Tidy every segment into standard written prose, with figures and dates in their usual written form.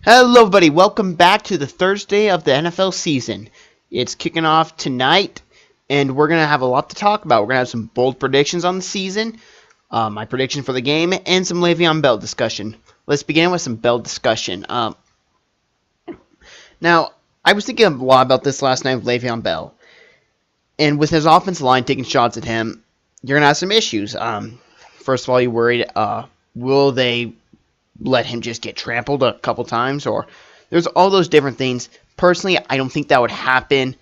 Hello, everybody. Welcome back to the Thursday of the NFL season. It's kicking off tonight, and we're going to have a lot to talk about. We're going to have some bold predictions on the season, my prediction for the game, and some Le'Veon Bell discussion. Let's begin with some Bell discussion. Now, I was thinking a lot about this last night with Le'Veon Bell, and with his offensive line taking shots at him, you're going to have some issues. First of all, you're worried, will they let him just get trampled a couple times, or there's all those different things. Personally, I don't think that would happen.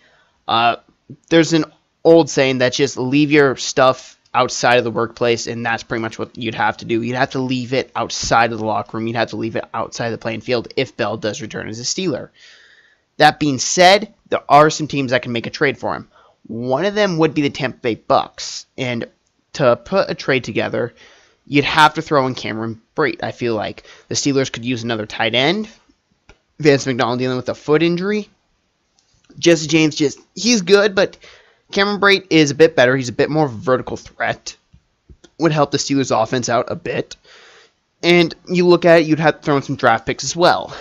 There's an old saying that just leave your stuff outside of the workplace, and that's pretty much what you'd have to do. You'd have to leave it outside of the locker room. You'd have to leave it outside the playing field if Bell does return as a Steeler. That being said, there are some teams that can make a trade for him. One of them would be the Tampa Bay Bucks, and to put a trade together, you'd have to throw in Cameron Brate. I feel like the Steelers could use another tight end. Vance McDonald dealing with a foot injury. Jesse James, he's good, but Cameron Brate is a bit better. He's a bit more of a vertical threat. Would help the Steelers' offense out a bit. And you look at it, you'd have to throw in some draft picks as well.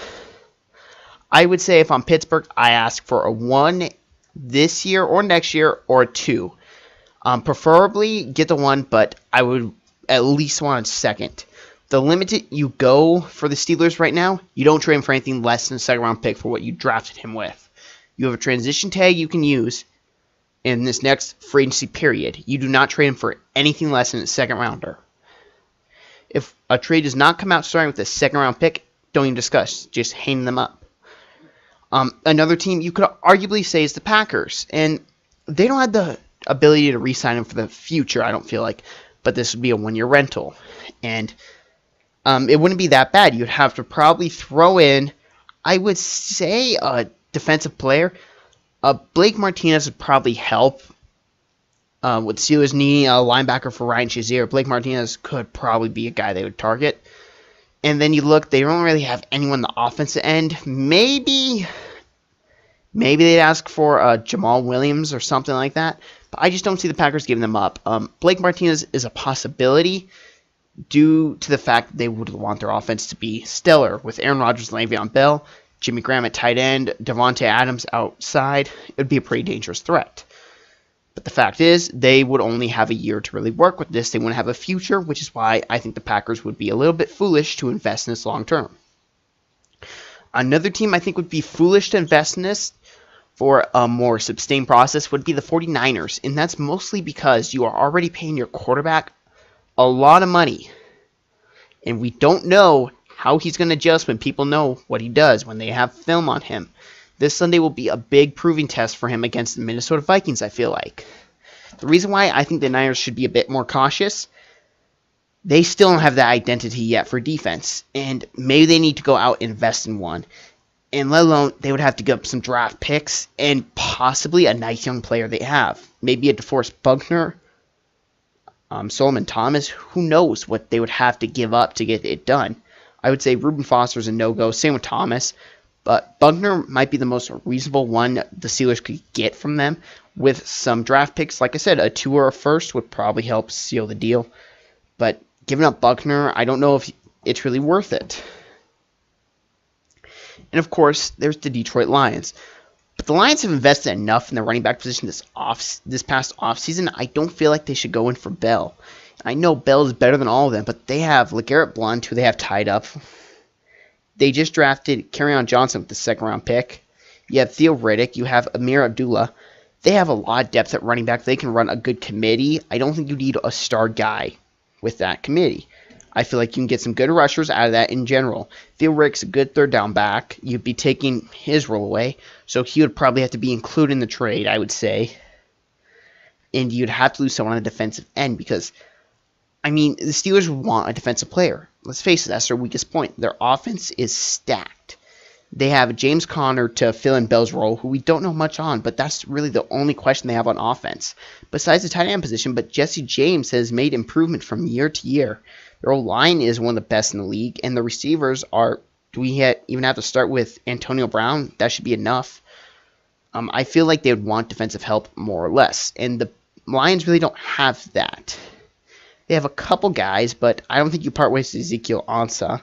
I would say if I'm Pittsburgh, I ask for a 1 this year or next year, or a 2. Preferably get the 1, but I would at least want a second. The limit you go for the Steelers right now, you don't trade him for anything less than a second-round pick for what you drafted him with. You have a transition tag you can use in this next free agency period. You do not trade him for anything less than a second-rounder. If a trade does not come out starting with a second-round pick, don't even discuss. Just hang them up. Another team you could arguably say is the Packers, and they don't have the ability to re-sign him for the future, I don't feel like. But this would be a 1-year rental. And it wouldn't be that bad. You'd have to probably throw in, I would say, a defensive player. Blake Martinez would probably help. With Steelers needing a linebacker for Ryan Shazier, Blake Martinez could probably be a guy they would target. And then you look, they don't really have anyone on the offensive end. Maybe they'd ask for Jamal Williams or something like that. But I just don't see the Packers giving them up. Blake Martinez is a possibility due to the fact that they would want their offense to be stellar. With Aaron Rodgers and Le'Veon Bell, Jimmy Graham at tight end, Davante Adams outside, it would be a pretty dangerous threat. But the fact is, they would only have a year to really work with this. They wouldn't have a future, which is why I think the Packers would be a little bit foolish to invest in this long term. Another team I think would be foolish to invest in this for a more sustained process would be the 49ers. And that's mostly because you are already paying your quarterback a lot of money. And we don't know how he's going to adjust when people know what he does, when they have film on him. This Sunday will be a big proving test for him against the Minnesota Vikings, I feel like. The reason why I think the Niners should be a bit more cautious, they still don't have that identity yet for defense. And maybe they need to go out and invest in one. And let alone, they would have to give up some draft picks and possibly a nice young player they have. Maybe a DeForest Buckner, Solomon Thomas. Who knows what they would have to give up to get it done. I would say Reuben Foster's a no-go. Same with Thomas. But Buckner might be the most reasonable one the Steelers could get from them with some draft picks. Like I said, a 2 or a first would probably help seal the deal. But giving up Buckner, I don't know if it's really worth it. And of course, there's the Detroit Lions. But the Lions have invested enough in the running back position this past offseason. I don't feel like they should go in for Bell. I know Bell is better than all of them, but they have LeGarrette Blount, who they have tied up. They just drafted Kerryon Johnson with the second-round pick. You have Theo Riddick. You have Amir Abdullah. They have a lot of depth at running back. They can run a good committee. I don't think you need a star guy with that committee. I feel like you can get some good rushers out of that in general. Theo Riddick's a good third down back. You'd be taking his role away, so he would probably have to be included in the trade, I would say. And you'd have to lose someone on the defensive end because, I mean, the Steelers want a defensive player. Let's face it, that's their weakest point. Their offense is stacked. They have James Conner to fill in Bell's role, who we don't know much on, but that's really the only question they have on offense. Besides the tight end position, but Jesse James has made improvement from year to year. Their O-line is one of the best in the league, and the receivers are, do we even have to start with Antonio Brown? That should be enough. I feel like they would want defensive help more or less, and the Lions really don't have that. They have a couple guys, but I don't think you part ways with Ezekiel Ansah.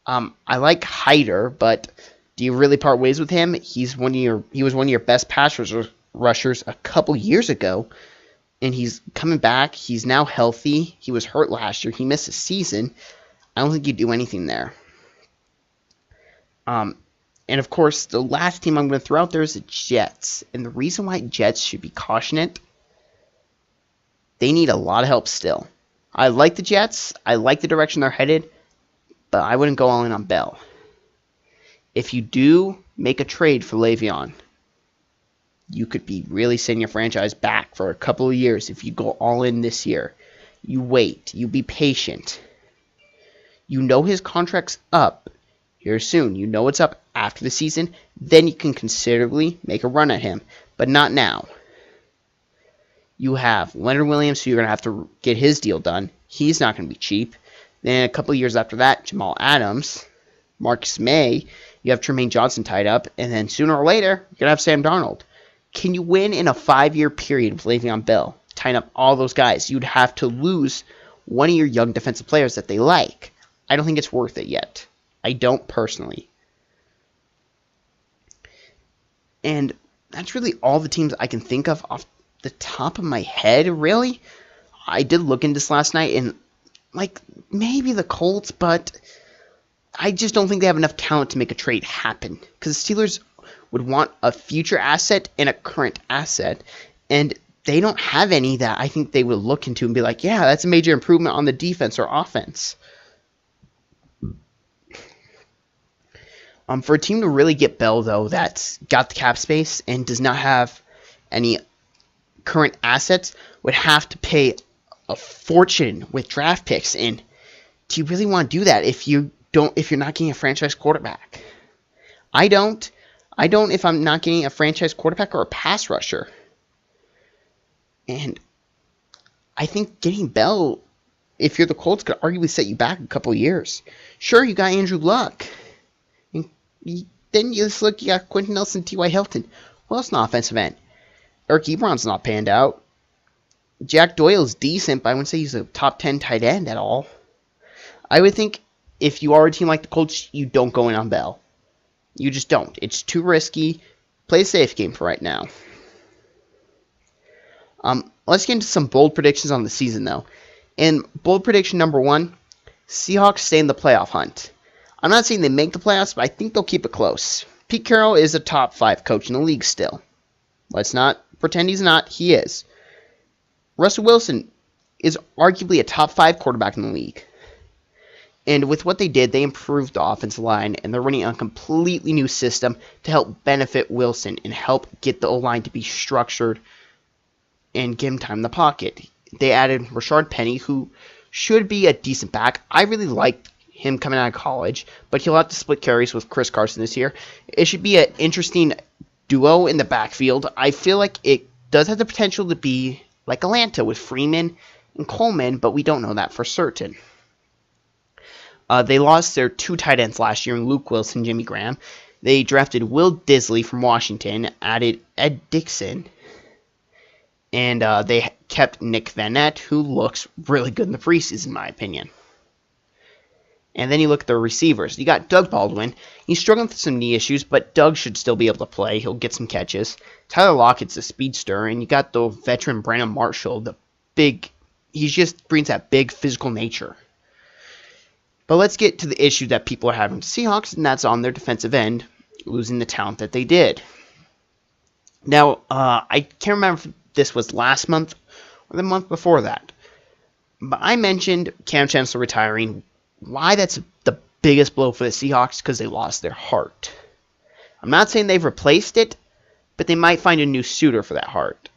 I like Hyder, but do you really part ways with him? He was one of your best rushers a couple years ago, and he's coming back. He's now healthy. He was hurt last year. He missed a season. I don't think you do anything there. And of course, the last team I'm going to throw out there is the Jets. And the reason why Jets should be cautioned, they need a lot of help still. I like the Jets. I like the direction they're headed, but I wouldn't go all in on Bell. If you do make a trade for Le'Veon, you could be really setting your franchise back for a couple of years if you go all in this year. You wait. You be patient. You know his contract's up here soon. You know it's up after the season. Then you can considerably make a run at him. But not now. You have Leonard Williams, who you're going to have to get his deal done. He's not going to be cheap. Then a couple of years after that, Jamal Adams, Marcus May, you have Tremaine Johnson tied up, and then sooner or later, you're going to have Sam Darnold. Can you win in a 5-year period with Le'Veon Bell, tying up all those guys? You'd have to lose one of your young defensive players that they like. I don't think it's worth it yet. I don't personally. And that's really all the teams I can think of off the top of my head, really. I did look into this last night, and maybe the Colts, but I just don't think they have enough talent to make a trade happen. Because the Steelers would want a future asset and a current asset, and they don't have any that I think they would look into and be like, yeah, that's a major improvement on the defense or offense. For a team to really get Bell, though, that's got the cap space and does not have any current assets, would have to pay a fortune with draft picks. And do you really want to do that if you're not getting a franchise quarterback? I don't if I'm not getting a franchise quarterback or a pass rusher. And I think getting Bell, if you're the Colts, could arguably set you back a couple of years. Sure, you got Andrew Luck. Then you got Quentin Nelson, T.Y. Hilton. Who else on the offensive end? Eric Ebron's not panned out. Jack Doyle's decent, but I wouldn't say he's a top 10 tight end at all. I would think if you are a team like the Colts, you don't go in on Bell. You just don't. It's too risky. Play a safe game for right now. Let's get into some bold predictions on the season, though. And bold prediction number 1, Seahawks stay in the playoff hunt. I'm not saying they make the playoffs, but I think they'll keep it close. Pete Carroll is a top 5 coach in the league still. Let's not pretend he's not. He is. Russell Wilson is arguably a top 5 quarterback in the league. And with what they did, they improved the offensive line, and they're running a completely new system to help benefit Wilson and help get the O-line to be structured and give him time in the pocket. They added Rashard Penny, who should be a decent back. I really like him coming out of college, but he'll have to split carries with Chris Carson this year. It should be an interesting duo in the backfield. I feel like it does have the potential to be like Atlanta with Freeman and Coleman, but we don't know that for certain. They lost their 2 tight ends last year in Luke Wilson and Jimmy Graham. They drafted Will Disley from Washington, added Ed Dickson, and they kept Nick Vanette, who looks really good in the preseason, in my opinion. And then you look at the receivers. You got Doug Baldwin. He's struggling with some knee issues, but Doug should still be able to play. He'll get some catches. Tyler Lockett's a speedster, and you got the veteran Brandon Marshall. He just brings that big physical nature. But let's get to the issue that people are having with the Seahawks, and that's on their defensive end, losing the talent that they did. Now, I can't remember if this was last month or the month before that, but I mentioned Cam Chancellor retiring. Why that's the biggest blow for the Seahawks? Because they lost their heart. I'm not saying they've replaced it, but they might find a new suitor for that heart.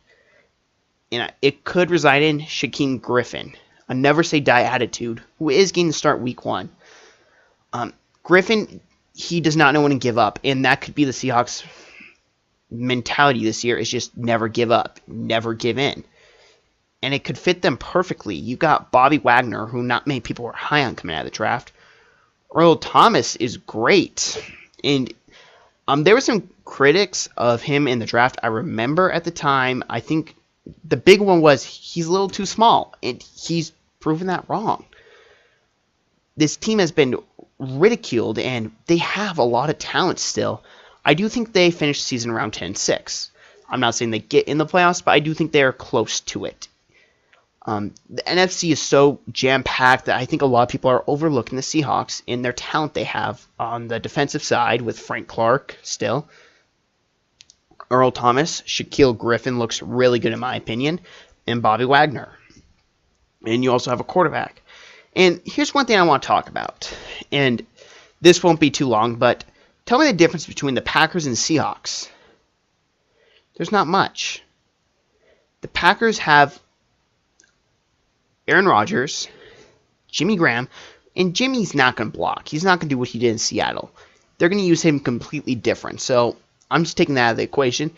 And it could reside in Shaquem Griffin, a never-say-die attitude, who is going to start week 1. Griffin, he does not know when to give up, and that could be the Seahawks' mentality this year, is just never give up, never give in. And it could fit them perfectly. You got Bobby Wagner, who not many people were high on coming out of the draft. Earl Thomas is great. And there were some critics of him in the draft. I remember at the time, I think the big one was he's a little too small. And he's proven that wrong. This team has been ridiculed, and they have a lot of talent still. I do think they finish the season around 10-6. I'm not saying they get in the playoffs, but I do think they are close to it. The NFC is so jam-packed that I think a lot of people are overlooking the Seahawks in their talent they have on the defensive side with Frank Clark still. Earl Thomas, Shaquille Griffin looks really good in my opinion, and Bobby Wagner. And you also have a quarterback. And here's one thing I want to talk about, and this won't be too long, but tell me the difference between the Packers and the Seahawks. There's not much. The Packers have Aaron Rodgers, Jimmy Graham, and Jimmy's not going to block. He's not going to do what he did in Seattle. They're going to use him completely different. So I'm just taking that out of the equation.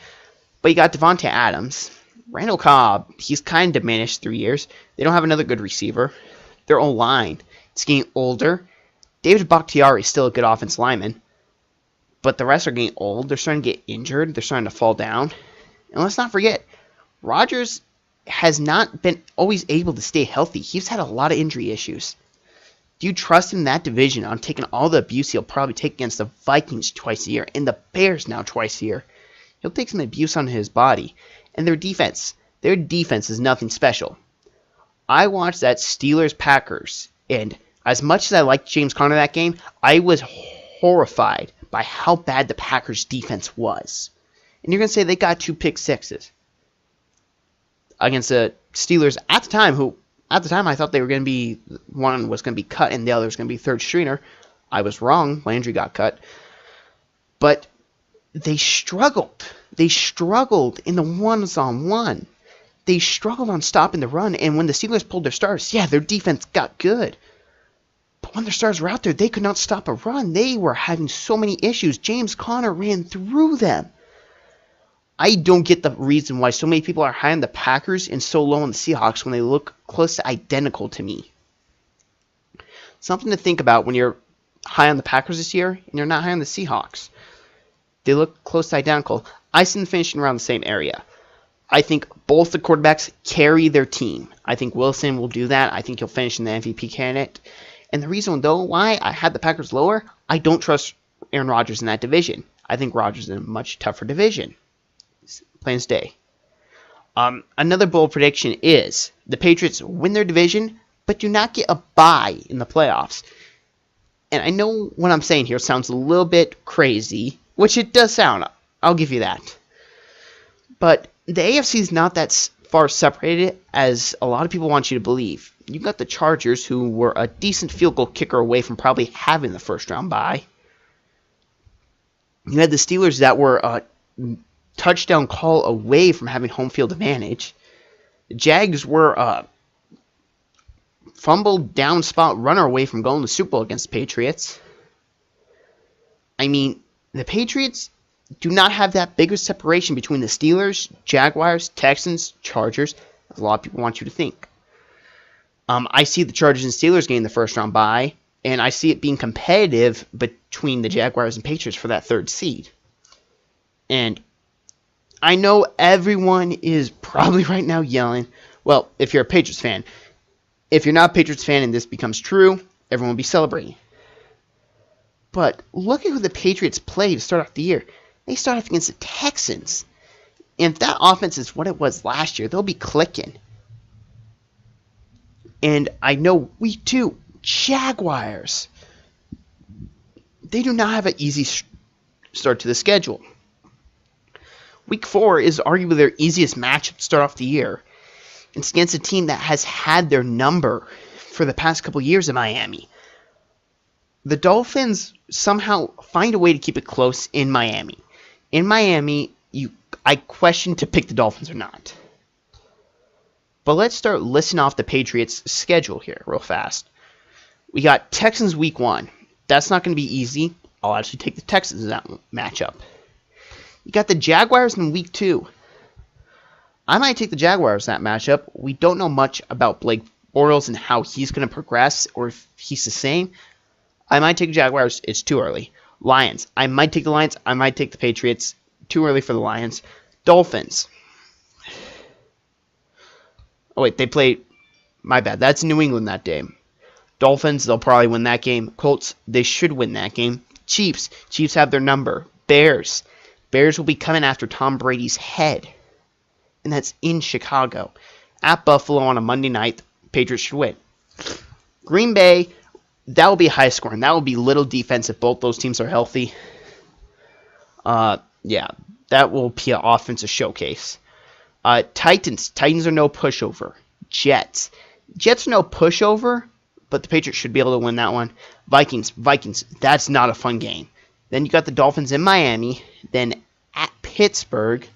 But you got Devontae Adams. Randall Cobb, he's kind of diminished 3 years. They don't have another good receiver. Their own line, it's getting older. David Bakhtiari is still a good offensive lineman. But the rest are getting old. They're starting to get injured. They're starting to fall down. And let's not forget, Rodgers has not been always able to stay healthy. He's had a lot of injury issues. Do you trust him in that division on taking all the abuse he'll probably take against the Vikings twice a year and the Bears now twice a year? He'll take some abuse on his body. And their defense is nothing special. I watched that Steelers-Packers, and as much as I liked James Conner that game, I was horrified by how bad the Packers' defense was. And you're going to say they got 2 pick sixes against the Steelers at the time, I thought they were going to be, one was going to be cut and the other was going to be third stringer. I was wrong. Landry got cut. But they struggled. They struggled in the ones-on-one. They struggled on stopping the run, and when the Steelers pulled their stars, yeah, their defense got good. But when their stars were out there, they could not stop a run. They were having so many issues. James Conner ran through them. I don't get the reason why so many people are high on the Packers and so low on the Seahawks when they look close to identical to me. Something to think about when you're high on the Packers this year and you're not high on the Seahawks. They look close to identical. I see them finishing around the same area. I think both the quarterbacks carry their team. I think Wilson will do that. I think he'll finish in the MVP candidate. And the reason, though, why I had the Packers lower, I don't trust Aaron Rodgers in that division. I think Rodgers is in a much tougher division. Plain as day. Another bold prediction is the Patriots win their division, but do not get a bye in the playoffs. And I know what I'm saying here sounds a little bit crazy, which it does sound. I'll give you that. But the AFC is not that far separated as a lot of people want you to believe. You've got the Chargers, who were a decent field goal kicker away from probably having the first round bye. You had the Steelers that were a touchdown call away from having home field advantage. The Jags were a fumbled down spot runner away from going to the Super Bowl against the Patriots. I mean, the Patriots do not have that bigger separation between the Steelers, Jaguars, Texans, Chargers, as a lot of people want you to think. I see the Chargers and Steelers getting the first round bye, and I see it being competitive between the Jaguars and Patriots for that third seed. And I know everyone is probably right now yelling, well, if you're a Patriots fan. If you're not a Patriots fan and this becomes true, everyone will be celebrating. But look at who the Patriots played to start off the year. They start off against the Texans. And if that offense is what it was last year, they'll be clicking. And I know week 2, Jaguars. They do not have an easy start to the schedule. Week 4 is arguably their easiest matchup to start off the year. It's against a team that has had their number for the past couple years in Miami. The Dolphins somehow find a way to keep it close in Miami. In Miami, I question to pick the Dolphins or not. But let's start listing off the Patriots' schedule here real fast. We got Texans week 1. That's not going to be easy. I'll actually take the Texans in that matchup. You got the Jaguars in week 2. I might take the Jaguars in that matchup. We don't know much about Blake Bortles and how he's going to progress or if he's the same. I might take Jaguars. It's too early. Lions. I might take the Lions. I might take the Patriots. Too early for the Lions. Dolphins. Oh, wait. They played. My bad. That's New England that day. Dolphins, they'll probably win that game. Colts, they should win that game. Chiefs have their number. Bears will be coming after Tom Brady's head. And that's in Chicago. At Buffalo on a Monday night, Patriots should win. Green Bay, that will be high scoring. That will be little defense if both those teams are healthy. Yeah, that will be an offensive showcase. Titans are no pushover. Jets are no pushover, but the Patriots should be able to win that one. Vikings, that's not a fun game. Then you got the Dolphins in Miami, then at Pittsburgh,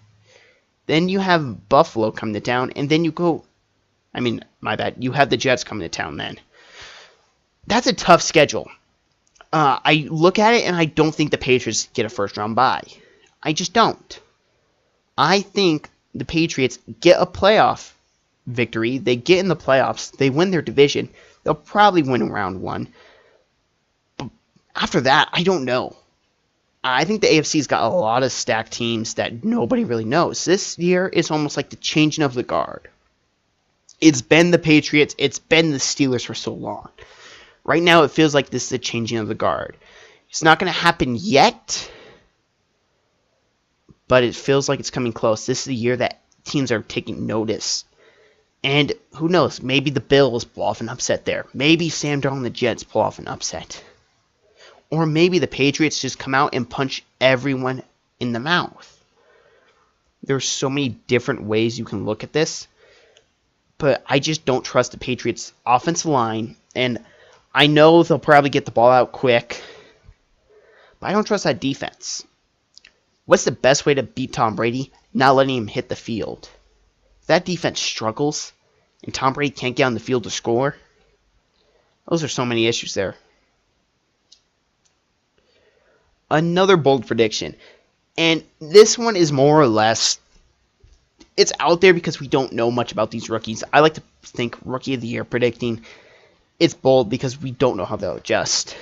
then you have Buffalo coming to town, and then you have the Jets coming to town then. That's a tough schedule. I look at it, and I don't think the Patriots get a first-round bye. I just don't. I think the Patriots get a playoff victory. They get in the playoffs. They win their division. They'll probably win round one. But after that, I don't know. I think the AFC's got a lot of stacked teams that nobody really knows. This year is almost like the changing of the guard. It's been the Patriots. It's been the Steelers for so long. Right now, it feels like this is the changing of the guard. It's not going to happen yet, but it feels like it's coming close. This is the year that teams are taking notice. And who knows, maybe the Bills pull off an upset there. Maybe Sam Darnold and the Jets pull off an upset. Or maybe the Patriots just come out and punch everyone in the mouth. There's so many different ways you can look at this. But I just don't trust the Patriots' offensive line. And I know they'll probably get the ball out quick. But I don't trust that defense. What's the best way to beat Tom Brady? Not letting him hit the field. If that defense struggles and Tom Brady can't get on the field to score, those are so many issues there. Another bold prediction. And this one is more or less, it's out there because we don't know much about these rookies. I like to think Rookie of the Year predicting. It's bold because we don't know how they'll adjust.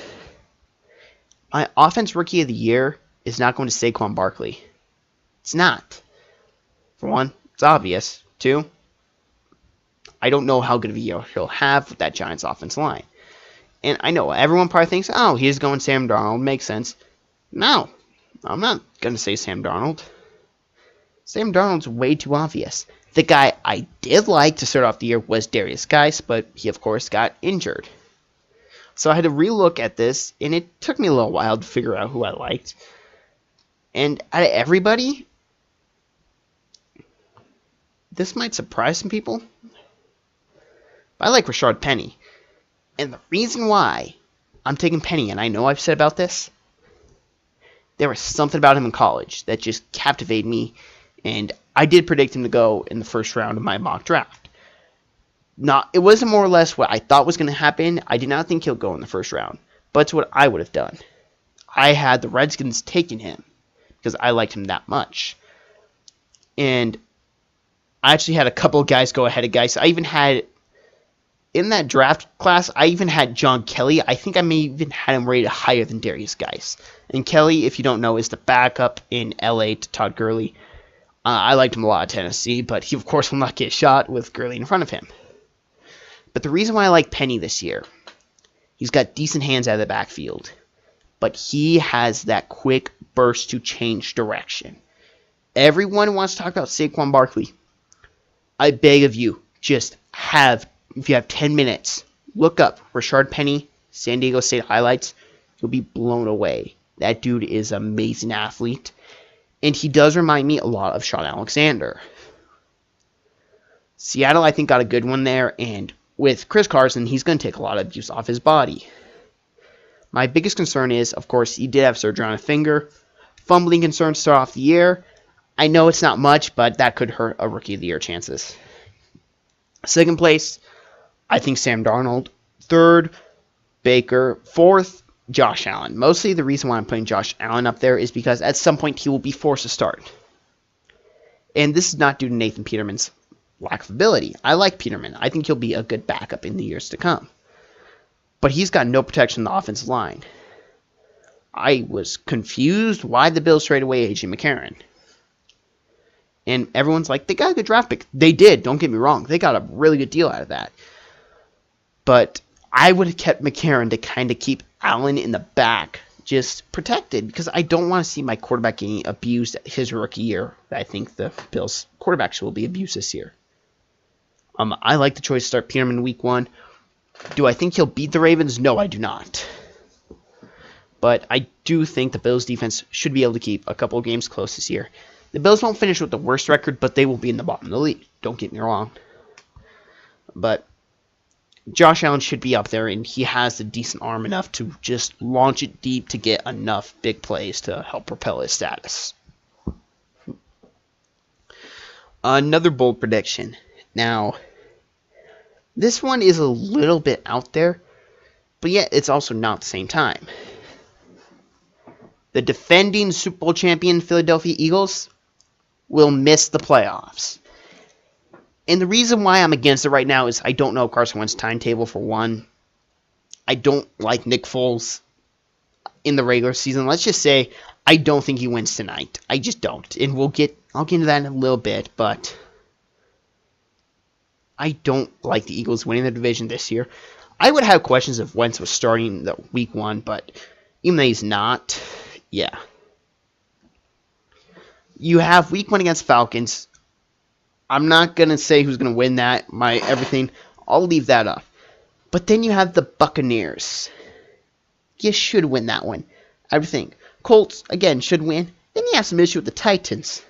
My offense Rookie of the Year is not going to Saquon Barkley. It's not. For one, it's obvious. Two, I don't know how good of a year he'll have with that Giants offense line. And I know everyone probably thinks, oh, he's going Sam Darnold. Makes sense. No, I'm not going to say Sam Darnold. Sam Darnold's way too obvious. The guy I did like to start off the year was Darius Geis, but he, of course, got injured. So I had to relook at this, and it took me a little while to figure out who I liked. And out of everybody, this might surprise some people, but I like Rashard Penny. And the reason why I'm taking Penny, and I know I've said about this, there was something about him in college that just captivated me, and I did predict him to go in the first round of my mock draft. It wasn't more or less what I thought was going to happen. I did not think he'll go in the first round, but it's what I would have done. I had the Redskins taking him because I liked him that much. And I actually had a couple of guys go ahead of guys. I even had, in that draft class, I even had John Kelly. I think I may even had him rated higher than Darius Geis. And Kelly, if you don't know, is the backup in LA to Todd Gurley. I liked him a lot at Tennessee, but he, of course, will not get shot with Gurley in front of him. But the reason why I like Penny this year, he's got decent hands out of the backfield, but he has that quick burst to change direction. Everyone wants to talk about Saquon Barkley. I beg of you, if you have 10 minutes, look up Rashard Penny, San Diego State highlights. You'll be blown away. That dude is an amazing athlete. And he does remind me a lot of Shaun Alexander. Seattle, I think, got a good one there. And with Chris Carson, he's going to take a lot of abuse off his body. My biggest concern is, of course, he did have surgery on a finger. Fumbling concerns start off the year. I know it's not much, but that could hurt a Rookie of the Year chances. Second place, I think Sam Darnold. Third, Baker. Fourth, Josh Allen. Mostly the reason why I'm putting Josh Allen up there is because at some point he will be forced to start. And this is not due to Nathan Peterman's lack of ability. I like Peterman. I think he'll be a good backup in the years to come. But he's got no protection in the offensive line. I was confused why the Bills traded away A.J. McCarron. And everyone's like, they got a good draft pick. They did, don't get me wrong. They got a really good deal out of that. But I would have kept McCarron to kind of keep Allen in the back, just protected, because I don't want to see my quarterback getting abused his rookie year. I think the Bills' quarterbacks will be abused this year. I like the choice to start Peterman week 1. Do I think he'll beat the Ravens? No, I do not. But I do think the Bills' defense should be able to keep a couple of games close this year. The Bills won't finish with the worst record, but they will be in the bottom of the league. Don't get me wrong. But Josh Allen should be up there, and he has a decent arm enough to just launch it deep to get enough big plays to help propel his status. Another bold prediction. Now, this one is a little bit out there, but yet it's also not at the same time. The defending Super Bowl champion Philadelphia Eagles will miss the playoffs. And the reason why I'm against it right now is I don't know Carson Wentz's timetable, for one. I don't like Nick Foles in the regular season. Let's just say I don't think he wins tonight. I just don't. And I'll get into that in a little bit, but I don't like the Eagles winning the division this year. I would have questions if Wentz was starting the week 1, but even though he's not, yeah. You have week 1 against Falcons. I'm not going to say who's going to win that, everything. I'll leave that up. But then you have the Buccaneers. You should win that one. I would think. Colts, again, should win. Then you have some issue with the Titans.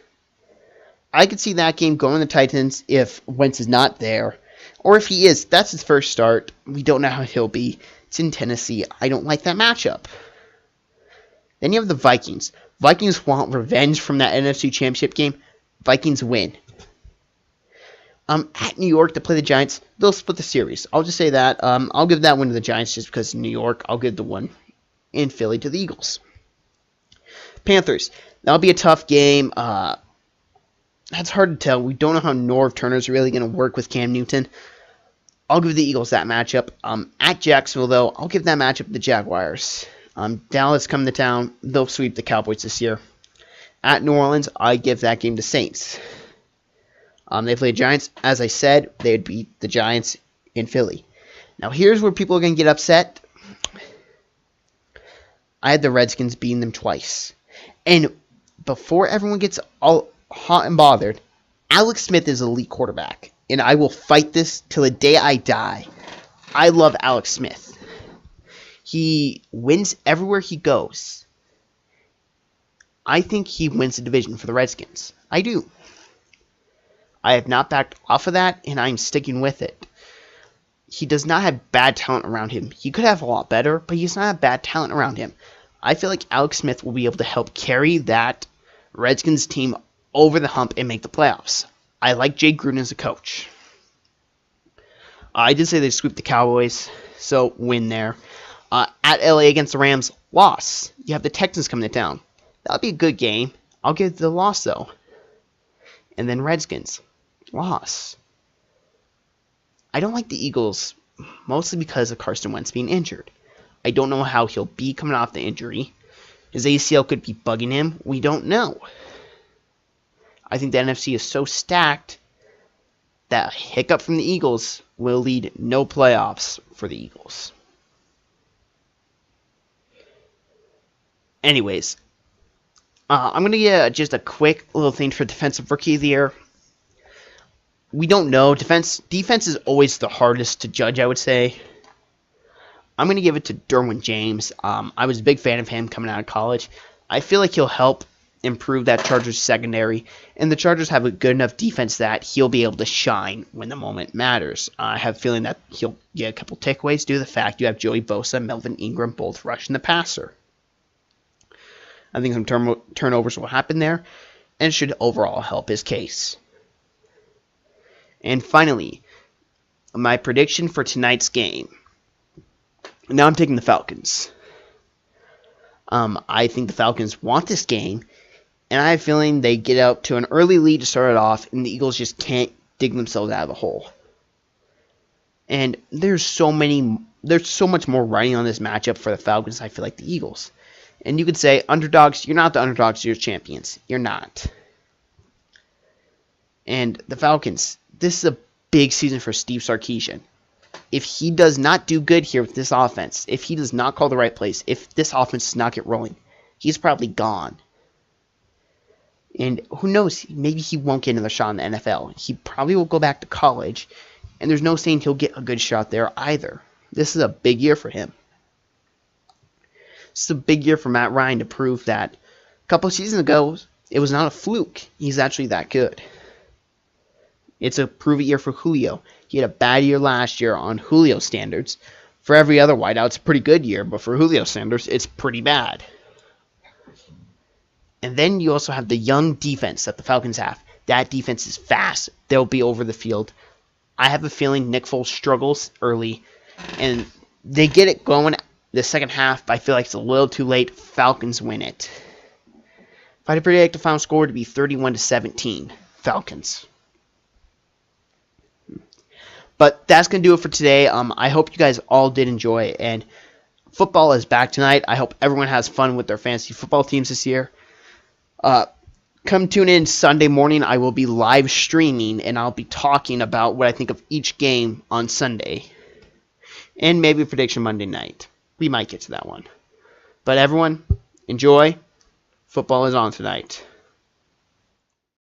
I could see that game going to the Titans if Wentz is not there. Or if he is, that's his first start. We don't know how he'll be. It's in Tennessee. I don't like that matchup. Then you have the Vikings. Vikings want revenge from that NFC Championship game. Vikings win. At New York to play the Giants, they'll split the series. I'll just say that. I'll give that one to the Giants just because in New York. I'll give the one in Philly to the Eagles. Panthers. That'll be a tough game. That's hard to tell. We don't know how Norv Turner's really going to work with Cam Newton. I'll give the Eagles that matchup. At Jacksonville, though, I'll give that matchup to the Jaguars. Dallas come to town. They'll sweep the Cowboys this year. At New Orleans, I give that game to Saints. They play Giants. As I said, they'd beat the Giants in Philly. Now, here's where people are going to get upset. I had the Redskins beating them twice. And before everyone gets all hot and bothered, Alex Smith is an elite quarterback. And I will fight this till the day I die. I love Alex Smith. He wins everywhere he goes. I think he wins the division for the Redskins. I do. I have not backed off of that, and I'm sticking with it. He does not have bad talent around him. He could have a lot better, but he's not have bad talent around him. I feel like Alex Smith will be able to help carry that Redskins team over the hump and make the playoffs. I like Jay Gruden as a coach. I did say they sweep the Cowboys, so win there. At LA against the Rams, loss. You have the Texans coming to town. That'll be a good game. I'll give the loss, though. And then Redskins. Loss. I don't like the Eagles, mostly because of Carson Wentz being injured. I don't know how he'll be coming off the injury. His ACL could be bugging him. We don't know. I think the NFC is so stacked that a hiccup from the Eagles will lead no playoffs for the Eagles. Anyways, I'm going to get just a quick little thing for Defensive Rookie of the Year. We don't know. Defense is always the hardest to judge, I would say. I'm going to give it to Derwin James. I was a big fan of him coming out of college. I feel like he'll help improve that Chargers secondary, and the Chargers have a good enough defense that he'll be able to shine when the moment matters. I have a feeling that he'll get a couple takeaways due to the fact you have Joey Bosa, Melvin Ingram both rushing the passer. I think some turnovers will happen there, and it should overall help his case. And finally, my prediction for tonight's game. Now I'm taking the Falcons. I think the Falcons want this game, and I have a feeling they get out to an early lead to start it off, and the Eagles just can't dig themselves out of the hole. And there's so much more writing on this matchup for the Falcons, I feel like the Eagles. And you could say, underdogs, you're not the underdogs, you're champions. You're not. And the Falcons, this is a big season for Steve Sarkisian. if he does not do good here with this offense, if he does not call the right plays, if this offense does not get rolling, he's probably gone. And who knows, maybe he won't get another shot in the NFL. He probably will go back to college, and there's no saying he'll get a good shot there either. This is a big year for him. This is a big year for Matt Ryan to prove that a couple of seasons ago, it was not a fluke. He's actually that good. It's a prove-it year for Julio. He had a bad year last year on Julio standards. For every other wideout, it's a pretty good year, but for Julio standards, it's pretty bad. And then you also have the young defense that the Falcons have. That defense is fast. They'll be over the field. I have a feeling Nick Foles struggles early, and they get it going the second half, but I feel like it's a little too late. Falcons win it. If I had to predict the final score to be 31-17, Falcons. But that's going to do it for today. I hope you guys all did enjoy, and football is back tonight. I hope everyone has fun with their fantasy football teams this year. Come tune in Sunday morning. I will be live streaming, and I'll be talking about what I think of each game on Sunday. And maybe a prediction Monday night. We might get to that one. But everyone, enjoy. Football is on tonight.